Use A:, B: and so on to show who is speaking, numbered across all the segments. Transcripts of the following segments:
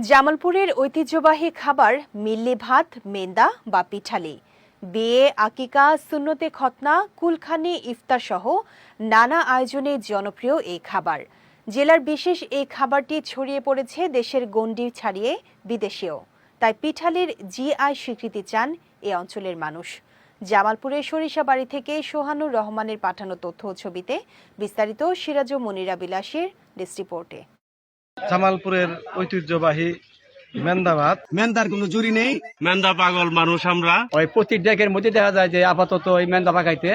A: জামালপুরের ঐতিহ্যবাহী খাবার মিল্লি ভাত, মেন্দা বা পিঠালি। বিয়ে, আকিকা, সুন্নতে খতনা, কুলখানি, ইফতার সহ নানা আয়োজনে জনপ্রিয় এই খাবার। জেলার বিশেষ এই খাবারটি ছড়িয়ে পড়েছে দেশের গণ্ডি ছাড়িয়ে বিদেশেও। তাই পিঠালির জিআই স্বীকৃতি চান এ অঞ্চলের মানুষ। জামালপুরের সরিষাবাড়ি থেকে সোহানুর রহমানের পাঠানো তথ্য ও ছবিতে বিস্তারিত সিরাজ ও মনিরা বিলাসীর ডেস্ক রিপোর্টে।
B: জামালপুরের ঐতিহ্যবাহী মেন্দা ভাত।
C: মেন্দার কোনো জুড়ি নেই।
D: মেন্দা পাগল মানুষ আমরা।
E: ওই প্রতি ডেকের মধ্যে দেখা যায় যে আপাতত ওই মেন্দা পাকাইতে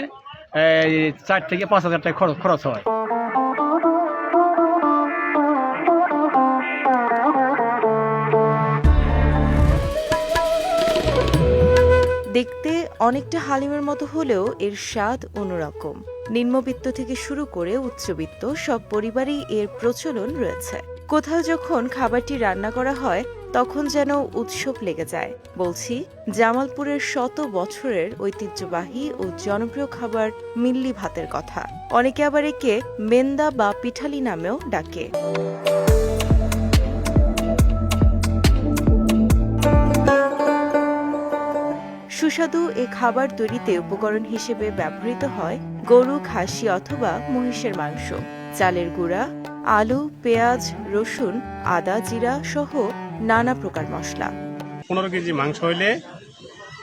E: 4 থেকে 5 হাজার টাকা খরচ হয়।
F: দেখতে অনেকটা হালিমের মতো হলেও এর স্বাদ অন্যরকম। নিম্নবিত্ত থেকে শুরু করে উচ্চবিত্ত সব পরিবারেই এর প্রচলন রয়েছে। কোথাও যখন খাবারটি রান্না করা হয় তখন যেন উৎসব লেগে যায়। বলছি জামালপুরের শত বছরের ঐতিহ্যবাহী ও জনপ্রিয় খাবার মিল্লি ভাতের কথা। অনেকে আবার একে মেন্দা বা পিঠালি নামেও ডাকে। সুস্বাদু এ খাবার তৈরিতে উপকরণ হিসেবে ব্যবহৃত হয় গরু, খাসি অথবা মহিষের মাংস, চালের গুঁড়া, আলু, পেঁয়াজ, রসুন, আদা, জিরা সহ নানা প্রকার মশলা।
D: 15 কেজি মাংস হইলে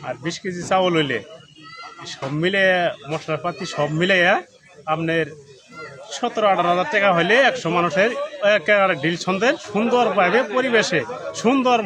D: আর 20 কেজি চাউল হইলে সব মিলে মশলাপাতি সব মিলে আপনার 17-18 হাজার টাকা হইলে 100 মানুষের একেবারে ডিল সন্দেহ সুন্দরভাবে পরিবেশে সুন্দর